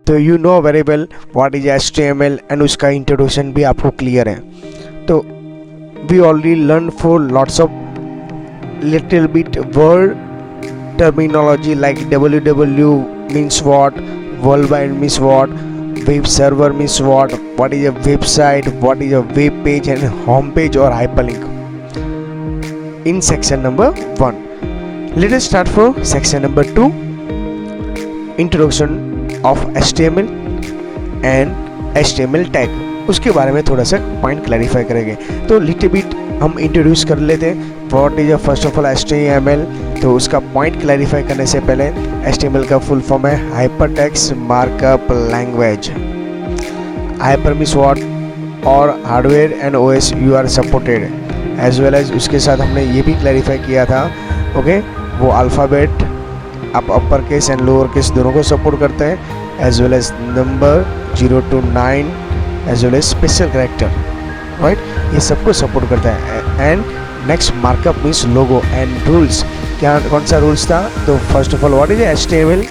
तो you know very well what is HTML and उसका introduction भी आपको क्लियर है. तो we already learn for lots of little bit word terminology like www means what, worldwide means what, web server means what is a website, what is a web page and home page or hyperlink in section number 1. Let us start for section number 2, introduction of HTML and HTML tag. उसके बारे में थोड़ा सा point clarify करेंगे. तो little bit हम introduce कर लेते हैं what is first of all HTML. तो उसका पॉइंट क्लैरिफाई करने से पहले HTML का फुल फॉर्म है hyper text markup language. Hyper means whatever hardware and OS you are supported as well as. उसके साथ हमने ये भी क्लैरिफाई किया था ओके वो अल्फ़ाबेट आप upper case and lower case दोनों को सपोर्ट करते हैं as well as number 0 to 9 as well as special character right. ये सबको सपोर्ट करता है. एंड नेक्स्ट मार्कअप मीन्स लोगो एंड रूल्स. क्या कौन सा रूल्स था? तो first of all what is HTML?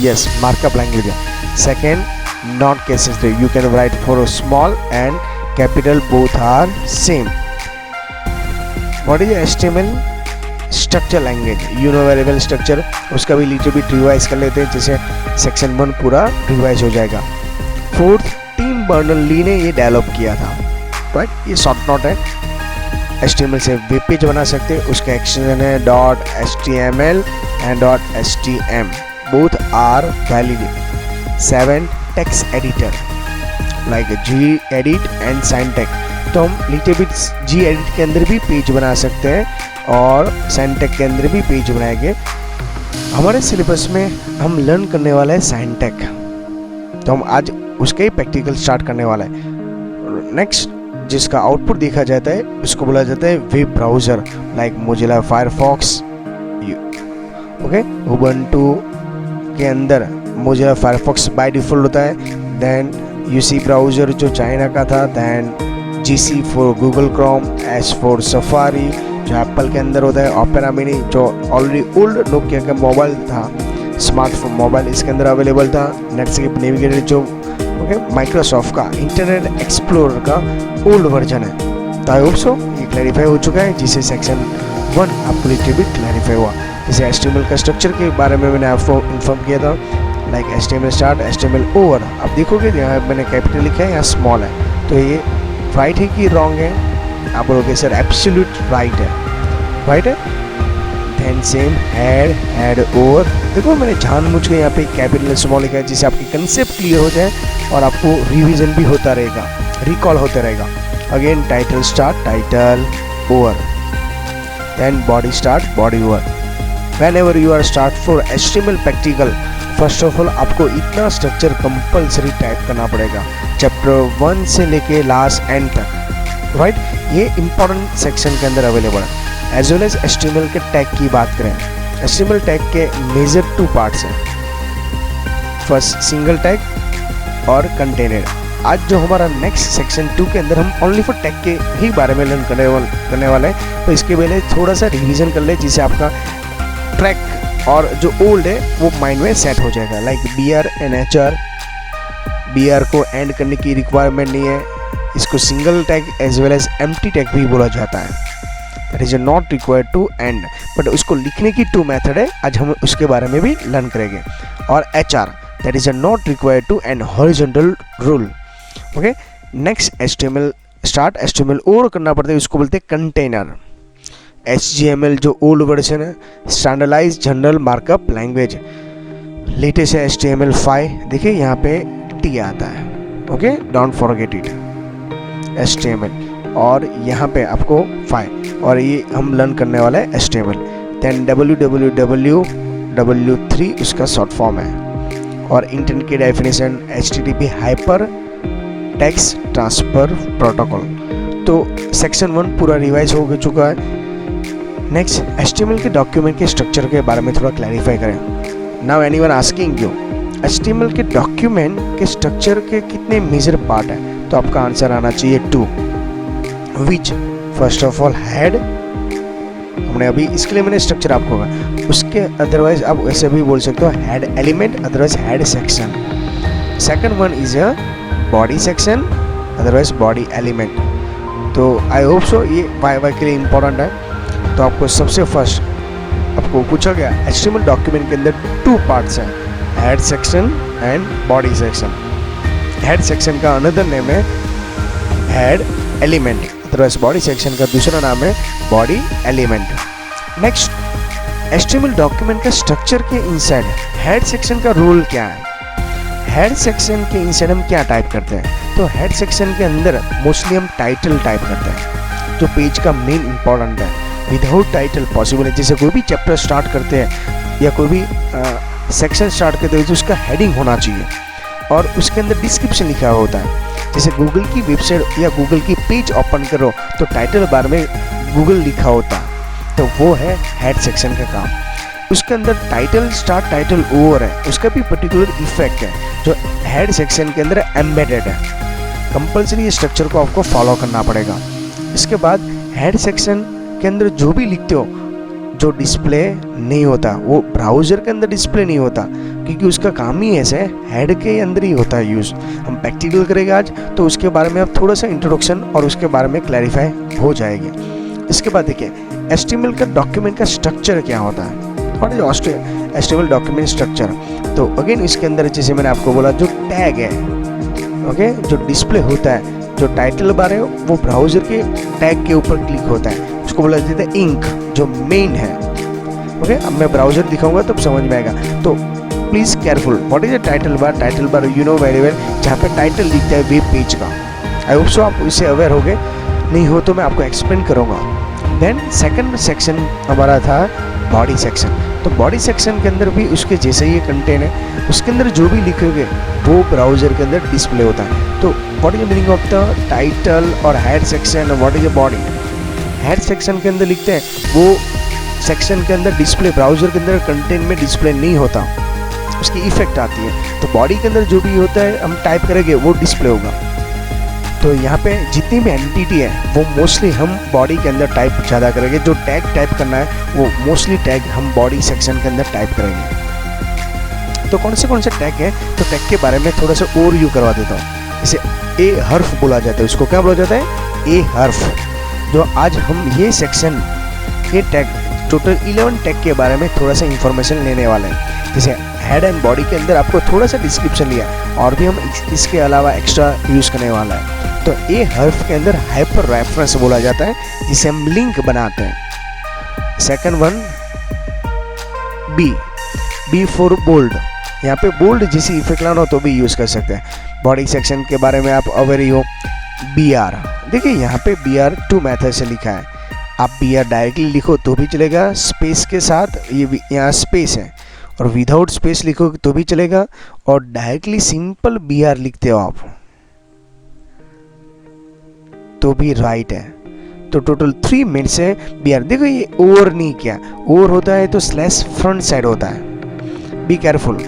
Yes markup language है. Second not cases you can write for small and capital both are same. What is HTML? Structure language. You know very well structure. उसका भी little bit revise कर लेते हैं जिससे section 1 पूरा revise हो जाएगा. फोर्थ टीम बर्नर-ली ने ये डेवलप किया था राइट. ये शॉर्ट नोट है. HTML से वेब पेज बना सकते हैं. उसका एक्सटेंशन है .html and .htm both are valid. 7 text editor like gedit and SignText. तो हम लिटिल बिट gedit के अंदर भी पेज बना सकते हैं और SignText के अंदर भी पेज बनाएंगे. हमारे सिलेबस में हम लर्न करने वाले हैं SignText. तो हम आज उसका ही प्रैक्टिकल स्टार्ट करने वाला है. नेक्स्ट जिसका आउटपुट देखा जाता है उसको बोला जाता है web browser like Mozilla Firefox. Okay Ubuntu के अंदर मोजिला फायरफॉक्स बाय डिफ़ॉल्ट होता है. देन UC ब्राउज़र जो चाइना का था. Then GC for Google Chrome, S for Safari जो एप्पल के अंदर होता है. ओपेरा मिनी जो ऑलरेडी ओल्ड नोकिया का मोबाइल था स्मार्टफोन मोबाइल इसके अंदर अवेलेबल था. नेटस्केप नेविगेटर जो ओके माइक्रोसॉफ्ट का इंटरनेट एक्सप्लोरर का ओल्ड वर्जन है. तो आई होप सो ये क्लैरिफाई हो चुका है जिससे सेक्शन 1 आपको लिटिल बिट क्लैरिफाई हुआ. जैसे HTML का स्ट्रक्चर के बारे में मैंने आपको इन्फॉर्म किया था like HTML start HTML over. आप देखोगे यहाँ मैंने कैपिटल लिखा है यहाँ स्मॉल है. तो ये राइट है कि रॉन्ग है? आप बोलोगे सर एब्सोल्यूट राइट है. राइट है. Then same head over. देखो मैंने जानबूझ के यहाँ पे कैपिटल स्मॉल लिखा है जिससे आपकी कंसेप्ट क्लियर हो जाए और आपको रिवीजन भी होता रहेगा रिकॉल होता रहेगा. Again title start title over. Then body start body over. Whenever you are start for HTML practical first of all आपको इतना स्ट्रक्चर कंपल्सरी टाइप करना पड़ेगा चैप्टर 1 से लेके लास्ट एंड तक राइट. ये इंपॉर्टेंट सेक्शन के अंदर अवेलेबल है. एज वेल एज HTML के टैग की बात करें HTML टैग के मेजर 2 पार्ट्स हैं. फर्स्ट सिंगल टैग और कंटेनर. आज जो हमारा नेक्स्ट सेक्शन 2 के अंदर हम ओनली फॉर टैग के ही बारे में लर्न करने वाले हैं. तो इसके पहले थोड़ा सा रिवीजन कर ले जिससे आपका ट्रैक और जो ओल्ड है वो माइंड में सेट हो जाएगा. Like BR and HR. BR को एंड करने की रिक्वायरमेंट नहीं है. इसको single tag as well as empty tag भी बोला जाता है. That is not required to end but उसको लिखने की 2 मेथड है. आज हम उसके बारे में भी लर्न करेंगे. और HR that is not required to end horizontal rule. Okay next HTML start HTML और करना पड़ता है उसको बोलते हैं कंटेनर. HGML जो ओल्ड वर्जन है standardised general markup language. Latest है HTML5. देखिए यहाँ पे T आता है. Okay don't forget it HTML और यहाँ पे आपको 5 और ये हम लर्न करने वाला है HTML. देन www उसका शॉर्ट फॉर्म है. और इंटरनेट की definition HTTP hyper text transfer protocol. तो सेक्शन 1 पूरा रिवाइज हो चुका है. नेक्स्ट HTML के डॉक्यूमेंट के स्ट्रक्चर के बारे में थोड़ा क्लैरिफाई करें. Now anyone asking you HTML के डॉक्यूमेंट के स्ट्रक्चर के कितने मेजर पार्ट हैं? तो आपका आंसर आना चाहिए 2. Which first of all head. हमने अभी इसके लिए मैंने स्ट्रक्चर आपको होगा उसके अदरवाइज आप ऐसे भी बोल सकते हो head element otherwise head section. Second one is a body section, otherwise body element. तो आई होप सो ये वाई के लिए इम्पोर्टेंट है। तो आपको सबसे फर्स्ट आपको पूछा गया HTML डॉक्यूमेंट के अंदर 2 पार्ट्स हैं, head section and body section. Head section का अनदर नेम है head element, otherwise body section का दूसरा नाम है body element. Next, HTML document का स्ट्रक्चर के इनसाइड हेड सेक्शन का रोल क्या है। हेड सेक्शन के इनसाइड हम क्या टाइप करते हैं? तो हेड सेक्शन के अंदर मोस्टली हम टाइटल टाइप करते हैं, जो पेज का मेन इंपॉर्टेंट है। विदाउट टाइटल पॉसिबल है, जैसे कोई भी चैप्टर स्टार्ट करते हैं या कोई भी सेक्शन स्टार्ट करते हैं तो उसका हेडिंग होना चाहिए और उसके अंदर डिस्क्रिप्शन लिखा होता है। जैसे गूगल की वेबसाइट या गूगल की पेज ओपन करो तो टाइटल बार में गूगल लिखा होता है, तो वो है हेड सेक्शन का काम। उसके अंदर टाइटल स्टार्ट टाइटल ओवर है, उसका भी पर्टिकुलर इफेक्ट है जो हेड सेक्शन के अंदर एम्बेडेड है। कंपल्सरी स्ट्रक्चर को आपको फॉलो करना पड़ेगा। इसके बाद हेड सेक्शन के अंदर जो भी लिखते हो जो डिस्प्ले नहीं होता वो ब्राउज़र के अंदर डिस्प्ले नहीं होता, क्योंकि उसका काम ही ऐसे हेड के अंदर ही होता है यूज़। हम प्रैक्टिकल करेंगे आज, तो उसके बारे में अब थोड़ा सा इंट्रोडक्शन और उसके बारे में क्लैरिफाई हो जाएगी। इसके बाद देखिए HTML का डॉक्यूमेंट का स्ट्रक्चर क्या होता है, what is HTML document structure. तो अगेन इसके अंदर जैसे मैंने आपको बोला जो टैग है, ओके, जो डिस्प्ले होता है, जो टाइटल बार है वो ब्राउज़र के टैग के ऊपर क्लिक होता है, उसको बोला जाता है इंक, जो मेन है। ओके, अब मैं ब्राउज़र दिखाऊंगा तब समझ में आएगा। तो please careful, what is a title bar? Title bar you know very well, जहाँ पे टाइटल लिखता है वेब पेज का। आई होप सो आप इससे अवेयर हो गए, नहीं हो तो मैं आपको एक्सप्लेन करूँगा। देन सेकंड सेक्शन हमारा था बॉडी सेक्शन। तो बॉडी सेक्शन के अंदर भी उसके जैसे ही कंटेंट है, उसके अंदर जो भी लिखोगे वो ब्राउज़र के अंदर डिस्प्ले होता है। तो what is the meaning of the title और head section, what is the body? Head section के अंदर लिखते हैं वो सेक्शन के अंदर डिस्प्ले, ब्राउज़र के अंदर कंटेंट में डिस्प्ले नहीं होता, उसकी इफेक्ट आती है। तो बॉडी के अंदर जो भी होता है हम टाइप करेंगे वो डिस्प्ले होगा। तो यहाँ पे जितनी भी एंटिटी है वो मोस्टली हम बॉडी के अंदर टाइप ज़्यादा करेंगे। जो टैग टाइप करना है वो मोस्टली टैग हम बॉडी सेक्शन के अंदर टाइप करेंगे। तो कौन से टैग हैं, तो टैग के बारे में थोड़ा सा ओवरव्यू करवा देता हूँ। जैसे ए हर्फ बोला जाता है, उसको क्या बोला जाता है? ए हर्फ। जो आज हम ये सेक्शन, ये टैग, टोटल 11 टैग के बारे में थोड़ा सा इंफॉर्मेशन लेने वाले हैं। जैसे हेड एंड बॉडी के अंदर आपको थोड़ा सा डिस्क्रिप्शन लिया और भी हम इसके अलावा एक्स्ट्रा यूज़ करने वाला है। तो ए हर्फ के अंदर हाइपर रेफरेंस बोला जाता है, जिसे हम लिंक बनाते हैं। Second one B for bold. यहाँ पे बोल्ड जैसी इफेक्ट लाना हो तो भी यूज़ कर सकते हैं। बॉडी सेक्शन के बारे में आप अवेयर ही हो। BR, देखिए यहाँ पे BR 2 मेथड से लिखा है। आप BR डायरेक्टली लिखो तो भी चलेगा, स्पेस के साथ, ये यहाँ स्पेस है, और विदाउट स्पेस लिखो तो भी चलेगा, और डायरेक्टली सिंपल BR लिखते हो आप तो भी राइट है। तो टोटल 3 मिनट्स है BR। देखो ये ओवर नहीं किया, ओवर होता है तो स्लैश फ्रंट साइड होता है, बी केयरफुल।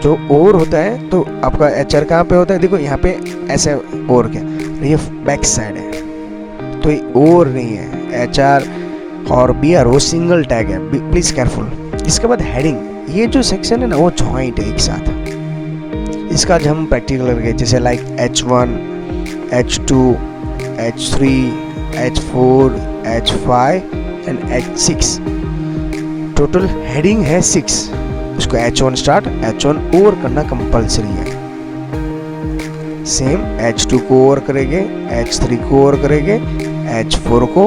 जो ओवर होता है तो आपका HR कहाँ पे होता है? देखो यहाँ पे ऐसे ओवर क्या, ये बैक साइड है, तो ये ओवर नहीं है। HR और BR वो सिंगल टैग है, प्लीज केयरफुल। इसके बाद हेडिंग, ये जो सेक्शन है ना वो जॉइंट है एक साथ। इसका आज हम प्रैक्टिकल करेंगे, जैसे like H1, H2, H3, H4, H5 and H6। Total heading है 6। उसको H1 स्टार्ट, H1 ओवर करना कंपल्सरी है। सेम H2 को ओवर करेंगे, H3 को ओवर करेंगे, H4 को,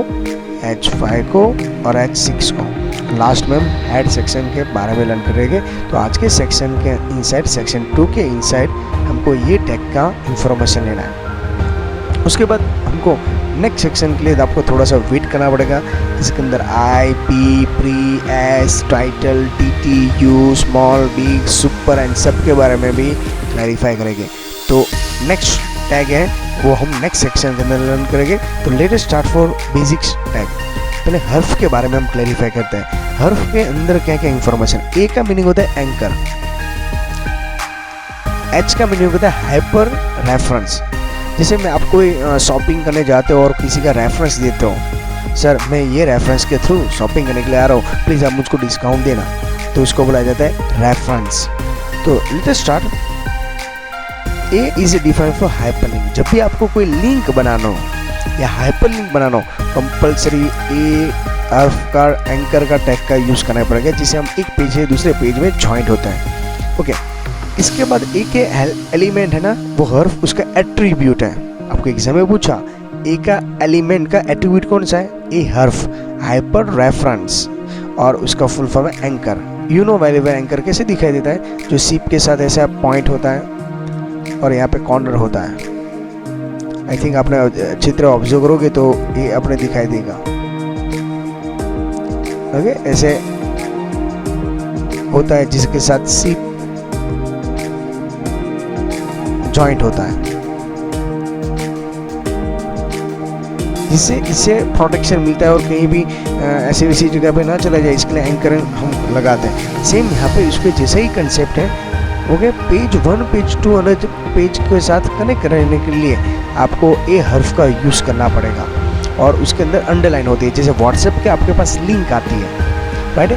H5 को और H6 को। लास्ट में हम हेड सेक्शन के बारे में लर्न करेंगे। तो आज के सेक्शन के इनसाइड, सेक्शन 2 के इनसाइड हमको ये टैग का इंफॉर्मेशन लेना है। उसके बाद हमको नेक्स्ट सेक्शन के लिए आपको थोड़ा सा वेट करना पड़ेगा। इसके अंदर IP, pre, S, title, TT, you, small, big, super and सब के बारे में भी क्लैरिफाई करेंगे। तो नेक्स्ट टैग है वो हम नेक्स्ट सेक्शन के अंदर लर्न करेंगे। तो latest start for basics tag. पहले हर्फ के बारे में हम क्लैरिफाई करते हैं। हर्फ के अंदर क्या क्या इंफॉर्मेशन। ए का मीनिंग होता है एंकर, H का मीनिंग होता है हाइपर रेफरेंस। जैसे मैं आपको शॉपिंग करने जाते हो और किसी का रेफरेंस देते हो, सर मैं ये रेफरेंस के थ्रू शॉपिंग करने के लिए आ रहा हूँ, प्लीज़ आप मुझको डिस्काउंट देना, तो इसको बुलाया जाता है रेफरेंस। तो let's start. A is defined for hyperlink. जब भी आपको कोई लिंक बनाना हो या हाइपरलिंक बनाना हो, कंपलसरी ए हर्फ का एंकर का टैग का यूज करना पड़ेगा, जिसे हम एक पेज से दूसरे पेज में ज्वाइंट होता है। ओके, इसके बाद ए के एलिमेंट है ना, वो हर्फ उसका एट्रीब्यूट है। आपको एग्जाम में पूछा ए का एलिमेंट का एट्रीब्यूट कौन सा है, ए हर्फ, हाइपर रेफरेंस, और उसका फुल फॉर्म है anchor. You know very well anchor कैसे दिखाई देता है, जो शिप के साथ ऐसा पॉइंट होता है और यहाँ पे कॉर्नर होता है। आई थिंक आपने चित्र ऑब्जर्व करोगे तो ये अपने दिखाई देगा। ओके, ऐसे होता है जिसके साथ शिप जॉइंट होता है, जिससे इससे प्रोटेक्शन मिलता है और कहीं भी ऐसी वैसी जगह पे ना चला जाए, इसके लिए एंकर हम लगाते हैं। सेम यहाँ पे इसके जैसा ही कंसेप्ट है। Okay, page 1 page 2 another page के साथ कनेक्ट करने के लिए आपको ए हर्फ का यूज़ करना पड़ेगा और उसके अंदर अंडरलाइन होती है। जैसे व्हाट्सएप के आपके पास लिंक आती है, राइट,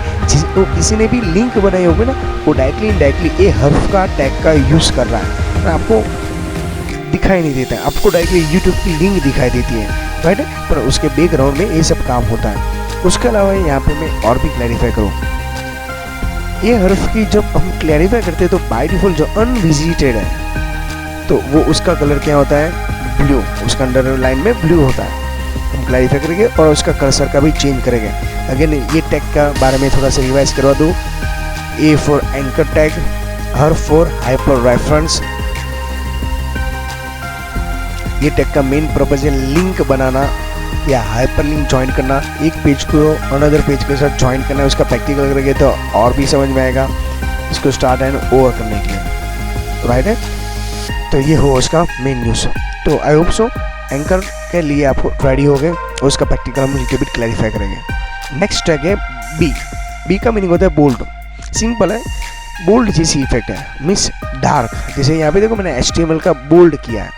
तो किसी ने भी लिंक बनाई होगी ना, वो डायरेक्टली इनडायरेक्टली ए हर्फ का टैग का यूज़ कर रहा है, आपको दिखाई नहीं देता है, आपको डायरेक्टली यूट्यूब की लिंक दिखाई देती है, राइट, पर उसके बैकग्राउंड में ये सब काम होता है। उसके अलावा यहाँ पे मैं और भी क्लैरिफाई करूँ, ये हर्फ की जब हम क्लैरिफाई करते हैं तो बाय डिफॉल्ट जो अनविजिटेड है तो वो उसका कलर क्या होता है, ब्लू, उसका अंडरलाइन में ब्लू होता है। हम क्लैरिफाई करेंगे और उसका कर्सर का भी चेंज करेंगे। अगेन ये टैग का बारे में थोड़ा सा रिवाइज करवा दूँ। ए फॉर एंकर टैग, हर्फ फॉर हाइपर रेफरेंस। ये टैग का मेन पर्पज है लिंक बनाना या हाइपरलिंक ज्वाइन करना, एक पेज को अनदर पेज के साथ ज्वाइन करना है। उसका प्रैक्टिकल करेंगे तो और भी समझ में आएगा, इसको स्टार्ट एंड ओवर करने के लिए, राइट है। तो ये हो उसका मेन न्यूज़। तो आई होप सो एंकर के लिए आपको रेडी हो गए, उसका प्रैक्टिकल हम लिख के भी क्लैरिफाई करेंगे। नेक्स्ट टैग है बी। बी का मीनिंग होता है बोल्ड। सिंपल है, बोल्ड जैसी इफेक्ट है, मीन्स डार्क। जैसे यहाँ पे देखो मैंने HTML का बोल्ड किया है,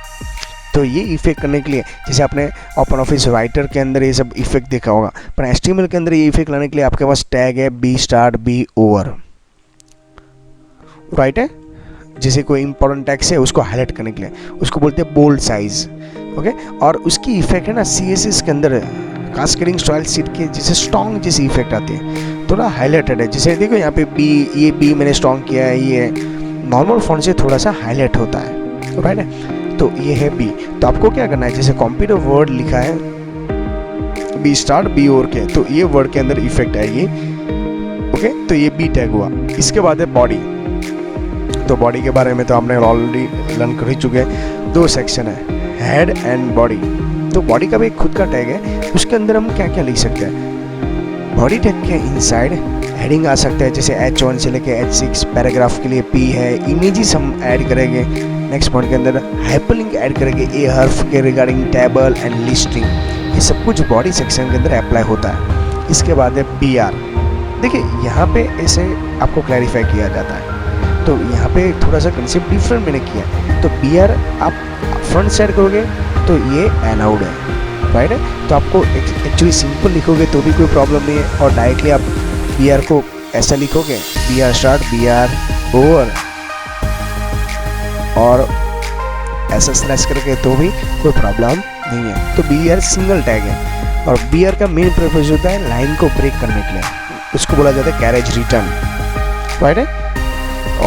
तो ये इफेक्ट करने के लिए, जैसे आपने ओपन ऑफिस राइटर के अंदर ये सब इफेक्ट देखा होगा, पर HTML के अंदर ये इफेक्ट लाने के लिए आपके पास टैग है B start B over, right है। जैसे कोई इंपॉर्टेंट टैग्स है उसको हाईलाइट करने के लिए, उसको बोलते हैं बोल्ड साइज। ओके, और उसकी इफेक्ट है ना CSS के अंदर कास्केडिंग स्टाइल शीट के जैसे स्ट्रॉन्ग जैसी इफेक्ट आती है, थोड़ा हाईलाइटेड है। जैसे देखो यहाँ पे बी, ये बी मैंने स्ट्रॉन्ग किया है, ये नॉर्मल फॉन्ट से थोड़ा सा हाईलाइट होता है, राइट है। तो ये है बी। तो आपको क्या करना है, जैसे कंप्यूटर वर्ड लिखा है बी स्टार्ट बी ओवर के, तो ये वर्ड के अंदर इफेक्ट है ये। ओके, तो ये बी टैग हुआ। इसके बाद है बॉडी। तो बॉडी के बारे में तो आपने ऑलरेडी लर्न कर ही चुके हैं। 2 सेक्शन है, हेड एंड बॉडी। तो बॉडी का भी एक खुद का टैग है, उसके अंदर हम क्या क्या लिख सकते हैं। बॉडी टैग के इनसाइड हेडिंग आ सकता है, जैसे H1 से लेके H6। पैराग्राफ के लिए P है, इमेजेस हम ऐड करेंगे। नेक्स्ट पॉइंट के अंदर हाइपरलिंक ऐड करेंगे ए हर्फ के रिगार्डिंग टेबल एंड लिस्टिंग। ये सब कुछ बॉडी सेक्शन के अंदर अप्लाई होता है। इसके बाद है BR। देखिए यहाँ पे ऐसे आपको क्लैरिफाई किया जाता है, तो यहाँ पे थोड़ा सा कंसेप्ट डिफरेंट मैंने किया है। तो BR आप फ्रंट साइड करोगे तो ये अलाउड है, राइट है। तो आपको एक्चुअली सिंपल लिखोगे तो भी कोई प्रॉब्लम नहीं है, और डायरेक्टली आप BR को ऐसा लिखोगे BR स्टार्ट BR ओवर और ऐसा स्लैश करके तो भी कोई प्रॉब्लम नहीं है। तो BR सिंगल टैग है, और BR का मेन पर्पज होता है लाइन को ब्रेक करने के लिए, उसको बोला जाता है कैरेज रिटर्न, राइट है,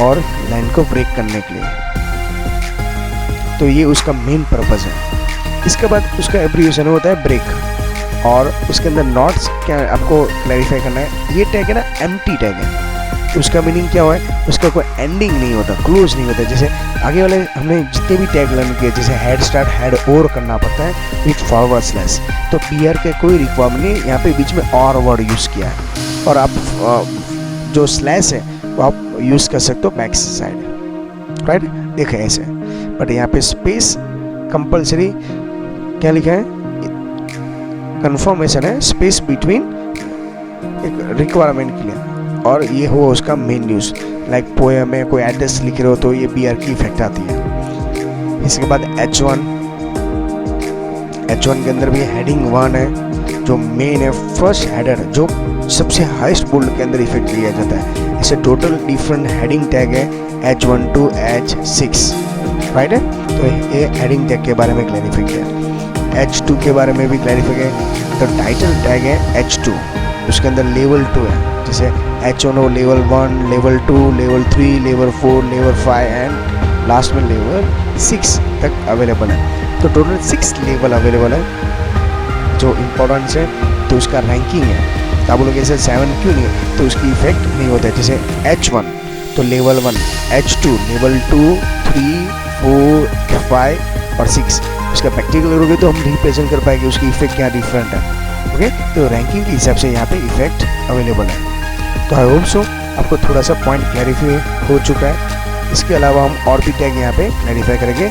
और लाइन को ब्रेक करने के लिए। तो ये उसका मेन पर्पज है। इसके बाद उसका एब्रिविएशन होता है ब्रेक, और उसके अंदर नॉट्स क्या आपको क्लैरिफाई करना है। ये टैग है ना एम्प्टी टैग है, उसका मीनिंग क्या हुआ है, उसका कोई एंडिंग नहीं होता, क्लोज नहीं होता। जैसे आगे वाले हमने जितने भी टैग लर्न किए, जैसे हेड स्टार्ट हेड ओवर करना पड़ता है विथ फॉरवर्ड स्लैश, तो BR के कोई रिक्वायरमेंट नहीं, यहाँ पे बीच में और वर्ड यूज़ किया है। और आप जो स्लैश है वो आप यूज़ कर सकते हो बैक साइड, राइट, देखें ऐसे। बट यहाँ पे स्पेस कंपल्सरी क्या लिखा है, कंफर्मेशन है, स्पेस बिटवीन एक रिक्वायरमेंट के लिए। और ये हो उसका मेन न्यूज़, लाइक पोएम में कोई एड्रेस लिख रहे हो तो ये BR की इफेक्ट आती है। इसके बाद H1 के अंदर भी हेडिंग 1 है जो मेन है, फर्स्ट हेडर जो सबसे हाईएस्ट बोल्ड के अंदर इफेक्ट लिया जाता है। इसे टोटल डिफरेंट हेडिंग टैग है H1 to H6, राइट है। तो ये हेडिंग टैग के बारे में क्लैरिफाई किया। H2 के बारे में भी क्लैरिफाई किया। तो टाइटल टैग है H2, उसके अंदर लेवल 2 है, जैसे H1 हो level 1, level 2, level 3, level 4, level 5 and last में लेवल 6 तक अवेलेबल है। तो टोटल 6 लेवल अवेलेबल है जो इम्पोर्टेंस है। तो उसका रैंकिंग है। तो आप बोलोगे ऐसे 7 क्यों नहीं है, तो उसकी इफेक्ट नहीं होता है। जैसे H1 तो लेवल 1, H2 लेवल 2, 3, 4, 5 और 6। उसका प्रैक्टिकल करोगे तो हम रिप्रेजेंट कर पाएंगे उसकी इफेक्ट क्या डिफरेंट है। ओके, तो रैंकिंग के हिसाब से यहाँ पे इफेक्ट अवेलेबल है। तो आई होप सो आपको थोड़ा सा पॉइंट क्लैरिफाई हो चुका है। इसके अलावा हम और भी टैग यहाँ पे क्लैरिफाई करेंगे।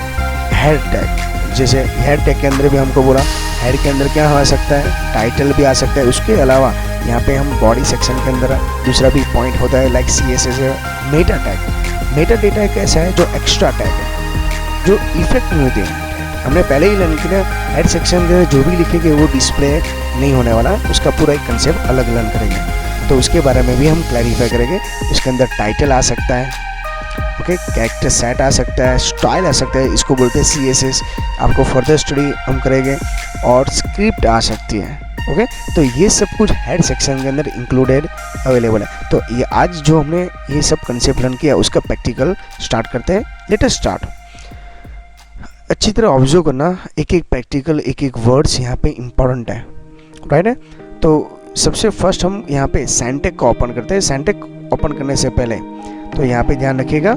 हेड टैग, जैसे हेड टैग के अंदर भी हमको बोला हेड के अंदर क्या आ सकता है, टाइटल भी आ सकता है। उसके अलावा यहाँ पे हम बॉडी सेक्शन के अंदर दूसरा भी पॉइंट होता है लाइक CSS है। मेटा टैग, मेटा डेटा एक ऐसा है जो एक्स्ट्रा टैग है जो इफेक्ट नहीं होते हैं। हमने पहले ही लर्न किया हेड सेक्शन के जो भी लिखेंगे वो डिस्प्ले नहीं होने वाला, उसका पूरा एक कंसेप्ट अलग लर्न करेंगे। तो उसके बारे में भी हम क्लैरिफाई करेंगे। उसके अंदर टाइटल आ सकता है, ओके, कैरेक्टर सेट आ सकता है, स्टाइल आ सकता है, इसको बोलते हैं CSS। आपको फर्दर स्टडी हम करेंगे और स्क्रिप्ट आ सकती है। ओके, तो ये सब कुछ हेड सेक्शन के अंदर इंक्लूडेड अवेलेबल है। तो ये आज जो हमने ये सब कंसेप्ट लर्न किया उसका प्रैक्टिकल स्टार्ट करते हैं। Let us start. अच्छी तरह ऑब्जर्व करना, एक एक प्रैक्टिकल, एक एक वर्ड्स यहाँ पे इम्पोर्टेंट है, राइट है। तो सबसे फर्स्ट हम यहाँ पे सैंटेक को ओपन करते हैं। सैंटेक ओपन करने से पहले तो यहाँ पे ध्यान रखिएगा,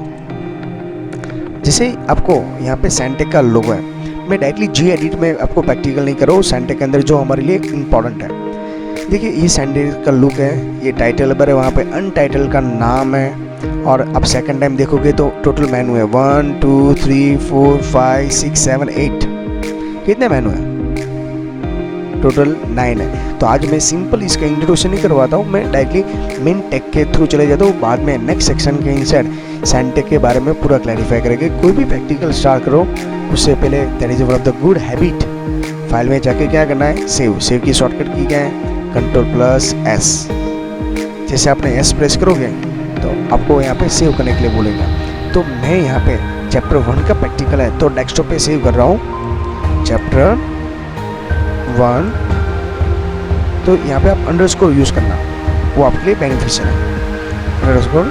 जैसे आपको यहाँ पे सैंटेक का लोगो है, मैं डायरेक्टली Gedit में आपको प्रैक्टिकल नहीं करो। सैंटेक के अंदर जो हमारे लिए इम्पोर्टेंट है, देखिए ये सैंटेक का लुक है, ये टाइटल पर है, वहाँ पे अनटाइटल का नाम है। और अब सेकंड टाइम देखोगे तो टोटल मेनू है 1, 2, 3, 4, 5, 6, 7, 8। कितने मेनू है? टोटल 9 है। तो आज मैं सिंपल इसका इंट्रोडक्शन नहीं करवाता हूँ, मैं डायरेक्टली मेन टेक के थ्रू चले जाता हूँ। बाद में नेक्स्ट सेक्शन के इनसाइड सैंटेक के बारे में पूरा क्लैरिफाई करेंगे। कोई भी प्रैक्टिकल स्टार्ट करो उससे पहले that is one of the good habit, file में जाके क्या करना है, सेव की शॉर्टकट की क्या है, Ctrl+S। जैसे आपने S प्रेस करोगे तो आपको यहाँ पे सेव करने के लिए बोलेगा। तो मैं यहाँ पे चैप्टर 1 का प्रैक्टिकल है तो डेस्कटॉप पे सेव कर रहा हूँ चैप्टर 1। तो यहाँ पे आप अंडरस्कोर यूज़ करना, वो आपके लिए बेनिफिशियल है। Underscore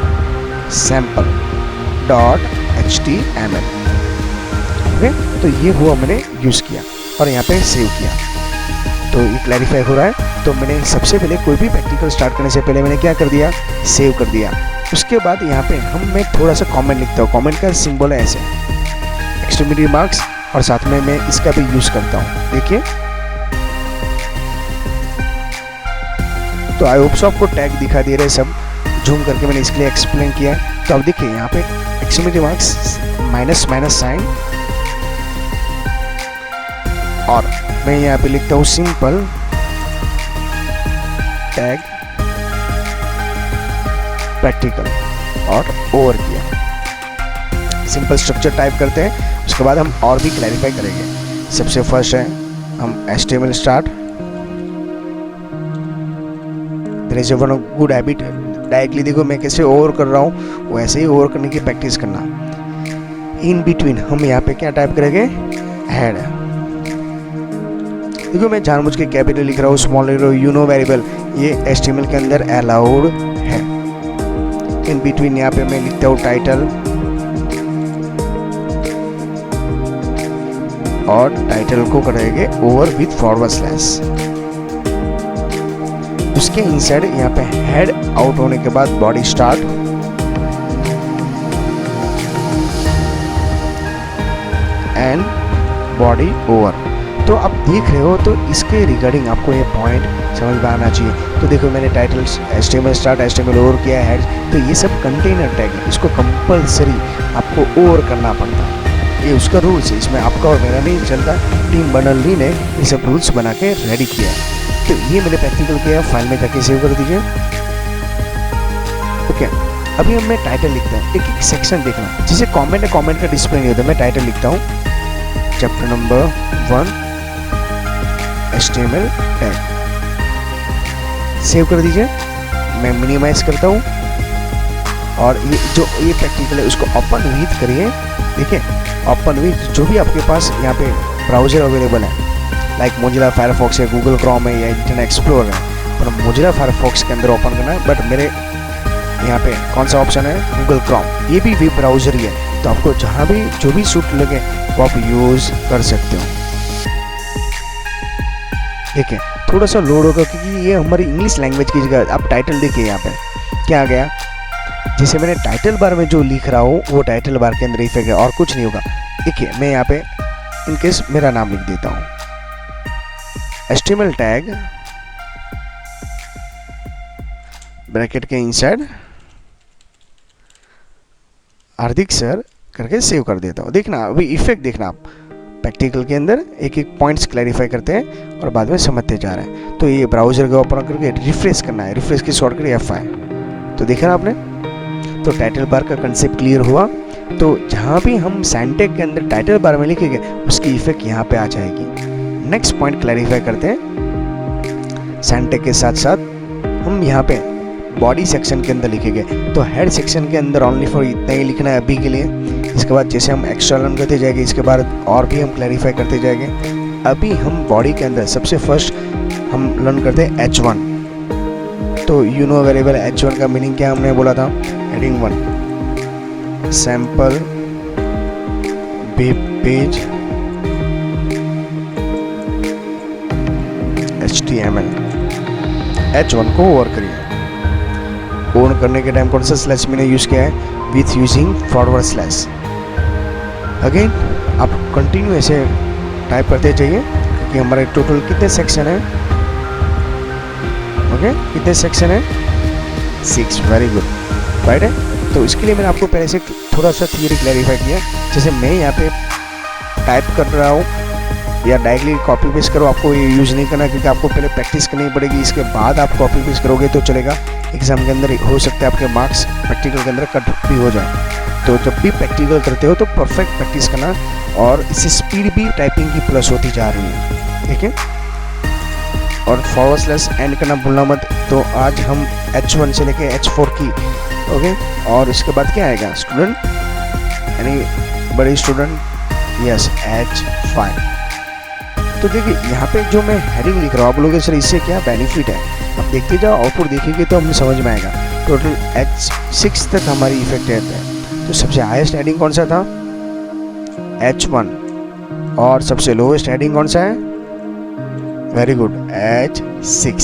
sample.html। ओके, तो ये हुआ मैंने यूज़ किया और यहाँ पे सेव किया। तो ये क्लैरिफाई हो रहा है। तो मैंने सबसे पहले कोई भी प्रैक्टिकल स्टार्ट करने से पहले मैंने क्या कर दिया, सेव कर दिया। उसके बाद यहाँ पे मैं थोड़ा सा कमेंट लिखता हूँ। कमेंट का सिंबल है ऐसे एक्सट्रीमिटी मार्क्स, और साथ में मैं इसका भी यूज़ करता हूँ। देखिए, तो आई होप सो आपको टैग दिखा दे रहे सब, जूम करके मैंने इसके लिए एक्सप्लेन किया। तो अब देखिए यहाँ पे एक्सट्रीमिटी मार्क्स माइनस साइन, और मैं यहाँ पे लिखता हूँ सिंपल टैग प्रैक्टिकल और ओवर किया। सिंपल स्ट्रक्चर टाइप करते हैं, उसके बाद हम और भी क्लैरिफाई करेंगे। सबसे फर्स्ट है हम HTML start. There is one good habit, directly देखो मैं कैसे ओवर कर रहा हूँ, वैसे ही ओवर करने की प्रैक्टिस करना। इन बिटवीन हम यहाँ पे क्या टाइप करेंगे, हेड। देखो मैं जानबूझ के कैपिटल लिख रहा हूँ, स्मॉल लिख रहा हूँ, यूनो वेरिएबल, ये HTML के अंदर अलाउड है। इन बिटवीन यहाँ पे मैं लिखता हूँ टाइटल, और टाइटल को करेंगे ओवर विथ फॉरवर्ड स्लैश। उसके इनसाइड यहाँ पे हेड आउट होने के बाद body start, and body over. तो आप देख रहे हो, तो इसके रिगार्डिंग आपको ये पॉइंट समझ में आना चाहिए। तो देखो मैंने title HTML start, HTML over किया है, हेड। तो ये सब कंटेनर टैग है, इसको कंपलसरी आपको ओवर करना पड़ता है। ये उसका रूल्स है, इसमें आपका और मेरा नहीं चलता। टीम बर्नर्ली ने ये सब रूल्स बना के रेडी किया है। तो ये मैंने प्रैक्टिकल किया, फाइल में जाके सेव कर दीजिए। ओके, अभी मैं टाइटल लिखता हूँ, एक एक सेक्शन देखना। जैसे कमेंट है, कमेंट का डिस्प्ले नहीं होता, मैं टाइटल लिखता हूँ chapter number 1 HTML tag. Save कर दीजिए। मैं मिनिमाइज करता हूँ, और ये जो ये प्रैक्टिकल है उसको ओपन विथ करिए देखिए ओपन विथ जो भी आपके पास यहाँ पे ब्राउज़र अवेलेबल है, लाइक मोजिला फायरफॉक्स है, गूगल क्रोम है या इंटरनेट एक्सप्लोरर है, पर मोजिला फायरफॉक्स के अंदर ओपन करना है। बट मेरे यहाँ पे कौन सा ऑप्शन है, गूगल क्रोम, ये भी वेब ब्राउज़र ही है, तो आपको जहाँ भी जो भी सूट लगे वो आप यूज़ कर सकते हो। देखिए थोड़ा सा लोड होगा क्योंकि ये हमारी इंग्लिश लैंग्वेज की जगह। आप टाइटल देखिए यहाँ पे क्या आ गया, जैसे मैंने टाइटल बार में जो लिख रहा हूँ वो टाइटल बार के अंदर इफेक्ट है और कुछ नहीं होगा। देखिए मैं यहाँ पे इनकेस मेरा नाम लिख देता हूँ, HTML टैग ब्रैकेट के इनसाइड हार्दिक सर करके सेव कर देता हूँ। देखना अभी इफेक्ट देखना आप, प्रैक्टिकल के अंदर एक एक पॉइंट्स क्लैरिफाई करते हैं और बाद में समझते जा रहे हैं। तो ये ब्राउज़र का ओपन करके रिफ्रेश करना है, रिफ्रेश की शॉर्टकट F5। तो देखा ना आपने, तो टाइटल बार का कंसेप्ट क्लियर हुआ। तो जहाँ भी हम सैंटेक के अंदर टाइटल बार में लिखेंगे उसकी इफेक्ट यहाँ पे आ जाएगी। नेक्स्ट पॉइंट क्लैरिफाई करते हैं, सैंटेक के साथ साथ हम यहाँ पे बॉडी सेक्शन के अंदर लिखेंगे। तो हेड सेक्शन के अंदर ओनली फॉर इतना ही लिखना है अभी के लिए। इसके बाद जैसे हम एक्स्ट्रा लर्न करते जाएंगे, इसके बाद और भी हम क्लैरिफाई करते जाएंगे। अभी हम बॉडी के अंदर सबसे फर्स्ट हम लर्न करते हैं H1। तो यू नो वेरिएबल H1 का मीनिंग क्या हमने बोला था, heading 1 sample web page HTML। H1 को ओवर करिए। ओन करने के टाइम कौन सा स्लैश मैंने यूज किया है, with using forward slash. Again आप कंटिन्यू ऐसे टाइप करते जाइए क्योंकि हमारे टोटल कितने सेक्शन है, ओके कितने सेक्शन है, 6। वेरी गुड, राइट है। तो इसके लिए मैंने आपको पहले से थोड़ा सा थियरी क्लैरिफाई किया। जैसे मैं यहाँ पे टाइप कर रहा हूँ या डायरेक्टली कॉपी पेस्ट करो, आपको ये यूज़ नहीं करना क्योंकि आपको पहले प्रैक्टिस करनी पड़ेगी, इसके बाद आप कॉपी पेस्ट करोगे तो चलेगा। एग्जाम के अंदर हो सकता है आपके मार्क्स प्रैक्टिकल के अंदर कट भी हो जाए। तो जब भी प्रैक्टिकल करते हो तो परफेक्ट प्रैक्टिस करना, और इससे स्पीड भी टाइपिंग की प्लस होती जा रही है, ठीक है। और फॉरवर्ड स्लैश एंड करना भूलना मत। तो आज हम H1 से लेके H4 की, ओके। और इसके बाद क्या आएगा, स्टूडेंट यानी बड़े स्टूडेंट, यस H5। तो देखिए यहाँ पे जो मैं हेडिंग लिख रहा हूँ आप लोगों के सर इससे क्या बेनिफिट है, आप देखते जाओ, आउटपुट देखेंगे तो हमें समझ में आएगा। टोटल H6 तक हमारी इफेक्ट रहता है। तो सबसे हाईएस्ट हेडिंग कौन सा था, H1, और सबसे लोएस्ट हेडिंग कौन सा है, वेरी गुड H6।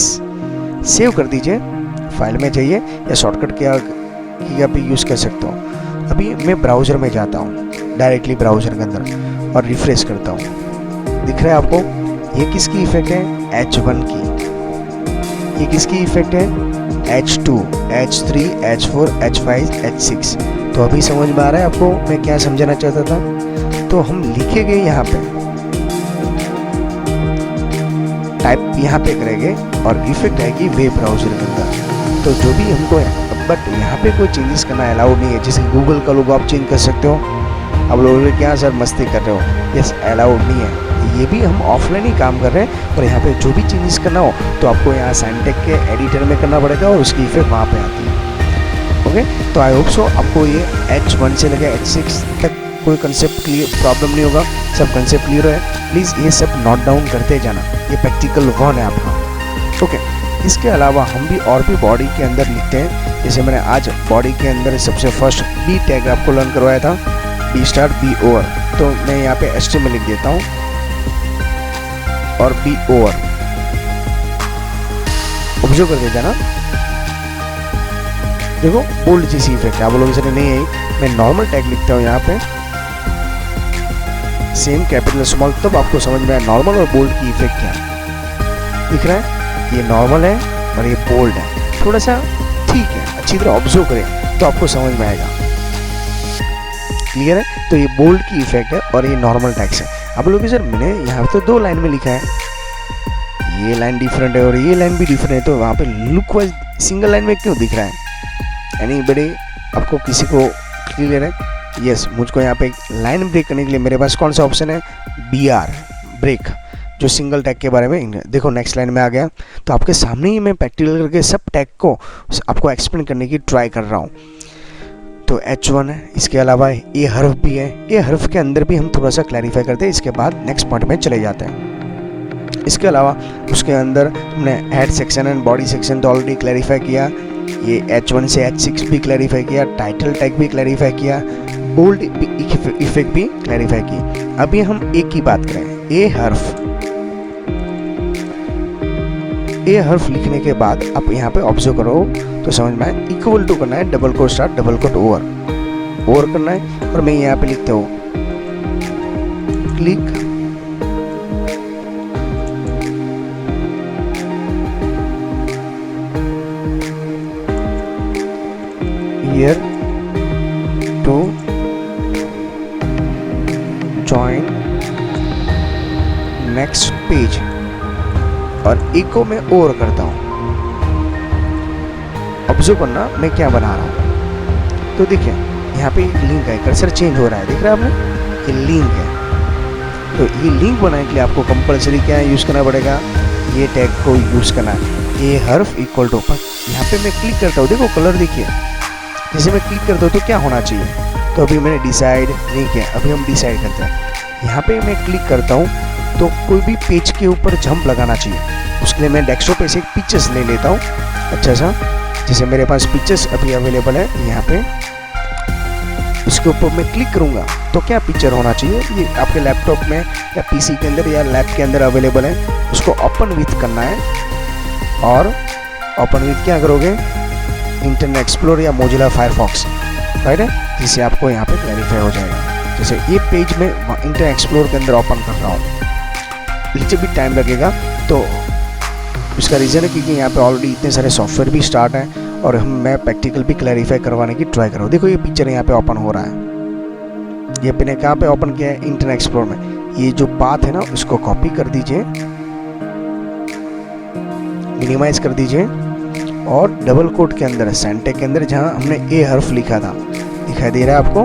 सेव कर दीजिए, फाइल में जाइए या शॉर्टकट की आप यूज़ कर सकते हो। अभी मैं ब्राउज़र में जाता हूँ, डायरेक्टली ब्राउज़र के अंदर और रिफ्रेश करता हूँ। दिख रहा है आपको, ये किसकी इफेक्ट है, H1 की। ये किसकी इफेक्ट है, H2, H3, H4, H5, H6। तो अभी समझ में आ रहा है आपको मैं क्या समझाना चाहता था। तो हम लिखेंगे यहाँ पे, टाइप यहाँ पे करेंगे और इफेक्ट आएगी वेब ब्राउज़र के अंदर। तो जो भी हमको है, बट यहाँ पे कोई चेंजेस करना अलाउड नहीं है। जैसे गूगल का लोगो आप चेंज कर सकते हो, आप लोग क्या सर मस्ती कर रहे हो, यस अलाउड नहीं है। ये भी हम ऑफलाइन ही काम कर रहे हैं, और यहाँ पे जो भी चेंजेस करना हो तो आपको यहाँ सैंटेक के एडिटर में करना पड़ेगा और उसकी इफेक्ट वहाँ पे आती है, ओके। तो आई होप सो आपको ये H1 से लेकर H6 तक कोई कंसेप्ट क्लियर, प्रॉब्लम नहीं होगा, सब कंसेप्ट क्लियर है। प्लीज़ ये सब नोट डाउन करते जाना, ये प्रैक्टिकल 1 है आपका, ओके। इसके अलावा हम भी और भी बॉडी के अंदर लिखते हैं। जैसे मैंने आज बॉडी के अंदर सबसे फर्स्ट बी टैग आपको लर्न करवाया था, B स्टार B ओवर। तो मैं यहाँ पे HTML लिख देता हूँ और B ओवर, ऑब्जर्व कर दे जाना। देखो बोल्ड जैसी इफेक्ट है, आप लोगों से नहीं है। मैं नॉर्मल टैग लिखता हूँ यहाँ पे, सेम कैपिटल स्मॉल, तब आपको समझ में आया नॉर्मल और बोल्ड की इफेक्ट क्या है। दिख रहा है ये नॉर्मल है और ये बोल्ड है, थोड़ा सा ठीक है, अच्छी तरह ऑब्जर्व करें तो आपको समझ में आएगा, क्लियर है। तो ये बोल्ड की इफेक्ट है और ये नॉर्मल टैक्स है। आप लोग सर मैंने यहाँ पे तो 2 लाइन में लिखा है, ये लाइन डिफरेंट है और ये लाइन भी डिफरेंट है, तो वहाँ पे लुक वाइज सिंगल लाइन में क्यों दिख रहा है, यानी बड़े आपको किसी को क्लियर है। यस, मुझको यहाँ पे लाइन ब्रेक करने के लिए मेरे पास कौन सा ऑप्शन है, BR ब्रेक, जो सिंगल टैग के बारे में। देखो नेक्स्ट लाइन में आ गया। तो आपके सामने ही मैं प्रैक्टिकल करके सब टैग को आपको एक्सप्लेन करने की ट्राई कर रहा हूँ। तो H1 है, इसके अलावा ए हर्फ भी है। ए हर्फ के अंदर भी हम थोड़ा सा क्लैरिफाई करते हैं, इसके बाद नेक्स्ट पॉइंट में चले जाते हैं। इसके अलावा उसके अंदर हमने head section and body section तो ऑलरेडी क्लैरिफाई किया, ये H1 से H6 भी क्लैरिफाई किया, टाइटल टैग भी क्लैरिफाई किया, बोल्ड इफेक्ट भी क्लैरिफाई की। अभी हम ए की बात करें, ए हर्फ लिखने के बाद आप यहाँ पे ऑब्जर्व करो तो समझ में आए, इक्वल टू करना है, double quote start, double quote over करना है, और मैं यहाँ पे लिखता हूँ click here to join next page, और इको में ओवर करता हूँ। ऑब्जर्व करना मैं क्या बना रहा हूँ, तो देखिए यहाँ पे लिंक है, कर्सर चेंज हो रहा है, देख रहे हैं आपने, ये लिंक है। तो ये लिंक बनाने के लिए आपको कंपलसरी क्या है यूज़ करना पड़ेगा, ये टैग को यूज़ करना है, ए हर्फ इक्वल टू। पर यहाँ पे मैं क्लिक करता हूँ, देखो कलर देखिए, जैसे मैं क्लिक करता हूँ तो क्या होना चाहिए, तो अभी मैंने डिसाइड नहीं किया, अभी हम डिसाइड करते हैं। यहाँ पे मैं क्लिक करता हूँ तो कोई भी पेज के ऊपर जंप लगाना चाहिए, उसके लिए मैं डेस्कटॉप पे से एक पिक्चर्स ले लेता हूँ अच्छा सा, जैसे मेरे पास पिक्चर्स अभी अवेलेबल है यहाँ पे, इसके ऊपर मैं क्लिक करूँगा तो क्या पिक्चर होना चाहिए, ये आपके लैपटॉप में या पीसी के अंदर या लैब के अंदर अवेलेबल है, उसको ओपन विथ करना है, और ओपन विथ क्या करोगे, इंटरनेट एक्सप्लोरर या मोजिला फायरफॉक्स, राइट है, जिससे आपको यहाँ पे क्लैरिफाई हो जाएगा। जैसे ये पेज में इंटरनेट एक्सप्लोरर के अंदर ओपन कर रहा हूँ, नीचे भी टाइम लगेगा, तो इसका रीज़न है क्योंकि यहाँ पे ऑलरेडी इतने सारे सॉफ्टवेयर भी स्टार्ट हैं, और मैं प्रैक्टिकल भी क्लैरिफाई करवाने की ट्राई कर रहा हूँ। देखो ये पिक्चर यहाँ पे ओपन हो रहा है, ये मैंने कहाँ पे ओपन किया है, इंटरनेट एक्सप्लोरर में। ये जो पाथ है ना उसको कॉपी कर दीजिए, मिनिमाइज कर दीजिए, और डबल कोट के अंदर सेंटेक के अंदर जहां हमने ए हर्फ लिखा था, दिखाई दे रहा है आपको,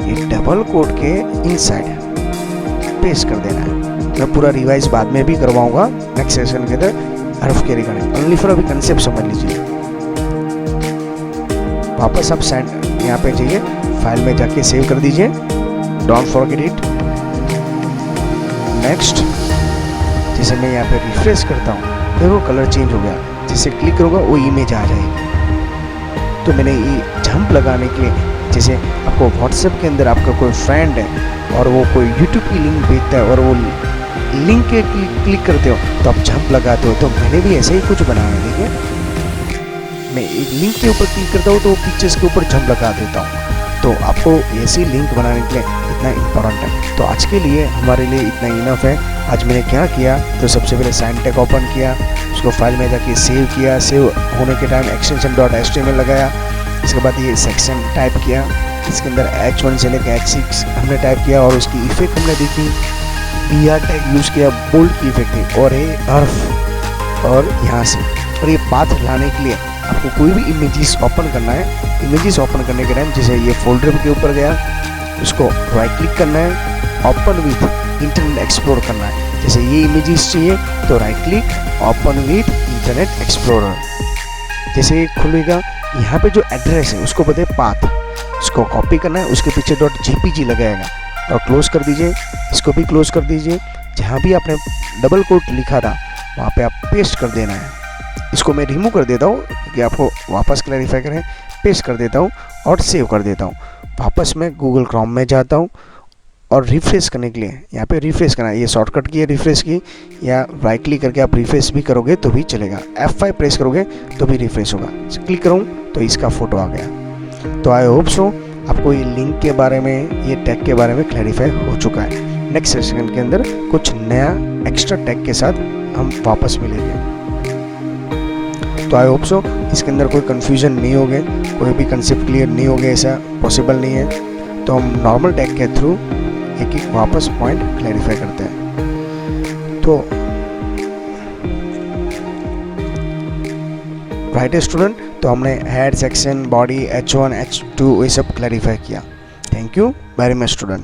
ये डबल कोट के इनसाइड पेस्ट कर देना है। मैं पूरा रिवाइज बाद में भी करवाऊंगा नेक्स्ट सेशन के अंदर हर्फ के रिगार्डिंग, ओनली फॉर अभी कंसेप्ट समझ लीजिए। वापस आप यहाँ पे जाइए, फाइल में जाके सेव कर दीजिए, डोंट फॉरगेट इट। नेक्स्ट, जैसे मैं यहाँ पे रिफ्रेश करता हूँ, देखो कलर चेंज हो गया, जैसे क्लिक करूँगा वो इमेज आ जाएगी। तो मैंने ये जंप लगाने के लिए, जैसे आपको व्हाट्सएप के अंदर आपका कोई फ्रेंड है और वो कोई यूट्यूब की लिंक भेजता है और वो लिंक के क्लिक करते हो तो आप जंप लगाते हो, तो मैंने भी ऐसे ही कुछ बनाया है। देखिए मैं एक लिंक के ऊपर क्लिक करता हूँ तो पिक्चर्स के ऊपर जंप लगा देता हूँ, तो आपको ऐसी लिंक बनाने के लिए इतना इम्पोर्टेंट है। तो आज के लिए हमारे लिए इतना इनफ है। आज मैंने क्या किया, तो सबसे पहले साइनटेक ओपन किया, उसको फाइल में जाके सेव किया, सेव होने के टाइम एक्सटेंशन .html लगाया, इसके बाद ये सेक्शन टाइप किया, इसके अंदर H1 से लेकर H6 हमने टाइप किया, और उसकी इफेक्ट हमने देखी, BR टैग यूज़ किया, बोल्ड की इफेक्ट थी, और ये हर्फ, और यहाँ से, और ये पाथ लाने के लिए आपको कोई भी इमेजेस ओपन करना है। इमेजेस ओपन करने के टाइम जैसे ये फोल्डर के ऊपर गया, उसको राइट क्लिक करना है, ओपन विथ इंटरनेट एक्सप्लोर करना है। जैसे ये इमेजेस चाहिए तो right click, open with internet explorer, जैसे ये खुलेगा, यहाँ पे जो एड्रेस है उसको बताए पाथ, इसको कॉपी करना है, उसके पीछे .jpg लगाएगा और क्लोज कर दीजिए, इसको भी क्लोज कर दीजिए। जहाँ भी आपने डबल कोट लिखा था वहाँ पे आप पेस्ट कर देना है। इसको मैं रिमूव कर देता हूँ कि आपको वापस क्लैरिफाई करें, पेस्ट कर देता हूँ और सेव कर देता हूँ। वापस मैं गूगल क्रोम में जाता हूँ और रिफ्रेश करने के लिए यहाँ पे रिफ्रेश करना है, ये शॉर्टकट की है रिफ्रेश की, या राइट क्लिक करके आप रिफ्रेश भी करोगे तो भी चलेगा, F5 प्रेस करोगे तो भी रिफ्रेश होगा। क्लिक करूँ तो इसका फोटो आ गया। तो आई होप सो आपको ये लिंक के बारे में, ये टैग के बारे में क्लैरिफाई हो चुका है। नेक्स्ट सेशन के अंदर कुछ नया एक्स्ट्रा टैग के साथ हम वापस मिलेंगे। तो आई होप सो इसके अंदर कोई कन्फ्यूजन नहीं होगे, कोई भी कंसेप्ट क्लियर नहीं होगे, ऐसा पॉसिबल नहीं है। तो हम नॉर्मल टैग के थ्रू एक एक वापस पॉइंट क्लैरिफाई करते हैं। तो राइट स्टूडेंट, तो हमने head section, body, H1, H2 ये सब क्लैरिफाई किया। Thank you very much student.